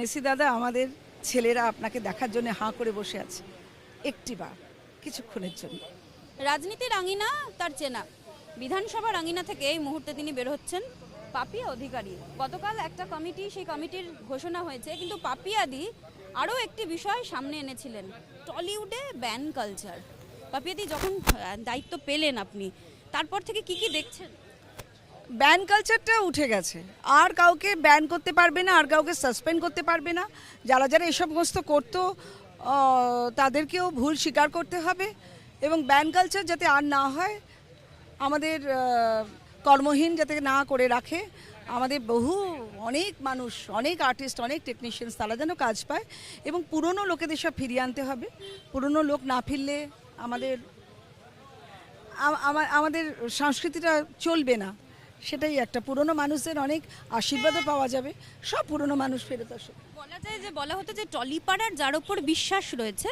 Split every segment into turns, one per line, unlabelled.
Messi দাদা, আমাদের ছেলেরা আপনাকে দেখার জন্য হাঁ করে বসে আছে একটিবার, কিছুক্ষণের জন্য।
রাজনীতির আঙিনা তার চেনা, বিধানসভার আঙিনা থেকে এই মুহূর্তে তিনি বের হচ্ছেন পাপিয়া অধিকারী। গতকাল একটা কমিটি, সেই কমিটির ঘোষণা হয়েছে, কিন্তু পাপিয়াদি আরও একটি বিষয় সামনে এনেছিলেন, টলিউডে ব্যান কালচার। পাপিয়াদি যখন দায়িত্ব পেলেন আপনি, তারপর থেকে কি কি দেখছেন?
ব্যান কালচারটা উঠে গেছে, আর কাউকে ব্যান করতে পারবে না, আর কাউকে সাসপেন্ড করতে পারবে না। যারা যারা এসব সমস্ত করতো তাদেরকেও ভুল স্বীকার করতে হবে, এবং ব্যান কালচার যাতে আর না হয়, আমাদের কর্মহীন যাতে না করে রাখে। আমাদের অনেক মানুষ, অনেক আর্টিস্ট, অনেক টেকনিশিয়ানস, তারা যেন কাজ পায়, এবং পুরনো লোকেদের সব ফিরিয়ে আনতে হবে। পুরনো লোক না ফিরলে আমাদের আমাদের সংস্কৃতিটা চলবে না। সেটাই একটা, পুরনো মানুষদের অনেক আশীর্বাদও পাওয়া যাবে, সব পুরনো মানুষ ফেরত আসে।
বলা যায় যে, বলা হতো যে টলিপাড়ার যার ওপর বিশ্বাস রয়েছে,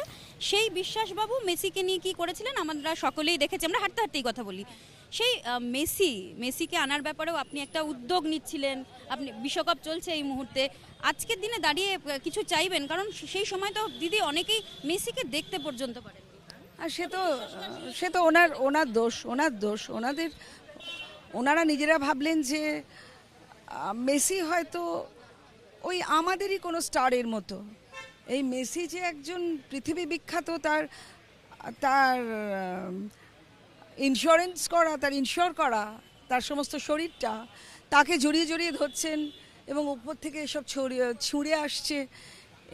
সেই বিশ্বাসবাবু মেসিকে নিয়ে কি করেছিলেন আমরা সকলেই দেখেছি। আমরা হাঁটতে হাঁটতেই কথা বলি, সেই মেসিকে আনার ব্যাপারেও আপনি একটা উদ্যোগ নিচ্ছিলেন। আপনি, বিশ্বকাপ চলছে এই মুহূর্তে, আজকের দিনে দাঁড়িয়ে কিছু চাইবেন? কারণ সেই সময় তো দিদি অনেকেই মেসিকে দেখতে পর্যন্ত পারেন।
আর সে তো ওনার দোষ। ওনারা নিজেরা ভাবলেন যে মেসি হয়তো ওই আমাদেরই কোনো স্টারের মতো। এই মেসি যে একজন পৃথিবী বিখ্যাত, তার ইনশিওর করা তার সমস্ত শরীরটা, তাকে জড়িয়ে জড়িয়ে ধরছেন, এবং উপর থেকে এসব ছুঁড়ে আসছে।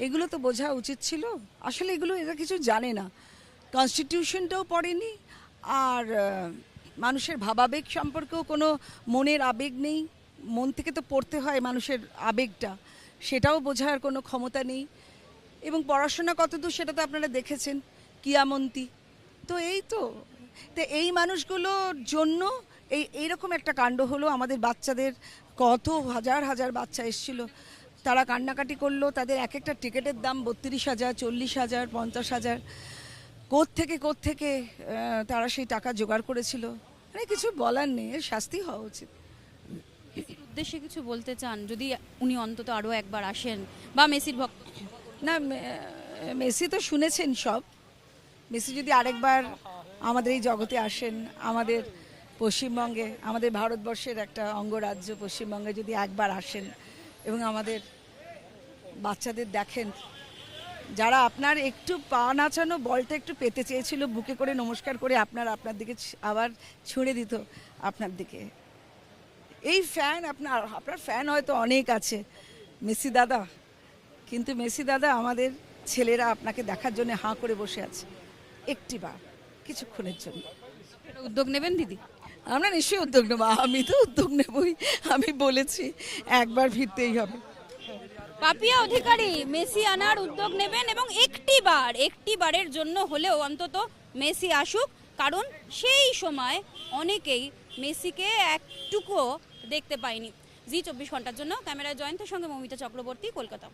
এগুলো তো বোঝা উচিত ছিল। আসলে এরা কিছু জানে না, কনস্টিটিউশনটাও পড়েনি, আর মানুষের ভাবাবেগ সম্পর্কেও কোনো মনের আবেগ নেই। মন থেকে তো পড়তে হয় মানুষের আবেগটা, সেটাও বোঝার কোনো ক্ষমতা নেই। এবং পড়াশোনা কতদূর সেটা তো আপনারা দেখেছেন, কিয়ামন্তি। তো এই মানুষগুলোর জন্য এইরকম একটা কাণ্ড হলো। আমাদের বাচ্চাদের, কত হাজার হাজার বাচ্চা এসেছিল, তারা কান্নাকাটি করলো, তাদের এক একটা টিকিটের দাম 32,000, 40,000, 50,000। কোত্থেকে তারা সেই টাকা জোগাড় করেছিল। মানে কিছু বলার নেই, শাস্তি হওয়া উচিত।
উদ্দেশ্যে কিছু বলতে চান, যদি উনি অন্তত আরও একবার আসেন, বা মেসির ভক্ত?
না, মেসি তো শুনেছেন সব। মেসি যদি আরেকবার আমাদের এই জগতে আসেন, আমাদের পশ্চিমবঙ্গে, আমাদের ভারতবর্ষের একটা অঙ্গরাজ্য পশ্চিমবঙ্গে যদি একবার আসেন, এবং আমাদের বাচ্চাদের দেখেন, যারা আপনার একটু পা নাচানো বলটা একটু পেতে চেয়েছিল, বুকে করে নমস্কার করে আপনার দিকে আবার ছুঁড়ে দিত আপনার দিকে। এই ফ্যান, আপনার ফ্যান হয়তো অনেক আছে মেসি দাদা, কিন্তু মেসি দাদা, আমাদের ছেলেরা আপনাকে দেখার জন্য হাঁ করে বসে আছে একটিবার, কিছুক্ষণের জন্য।
উদ্যোগ নেবেন দিদি?
আমরা নিশ্চয়ই উদ্যোগ নেব, আমি তো উদ্যোগ নেবই। আমি বলেছি একবার ফিরতেই হবে।
পাপিয়া অধিকারী মেসি আনার উদ্যোগ নেবেন, এবং একটি বারের জন্য হলেও অন্তত মেসি আসুক, কারণ সেই সময় অনেকেই মেসিকে একটুকুও দেখতে পায়নি। জি 24 ঘন্টার জন্য ক্যামেরায় জয়ন্তের সঙ্গে মৌমিতা চক্রবর্তী, কলকাতা।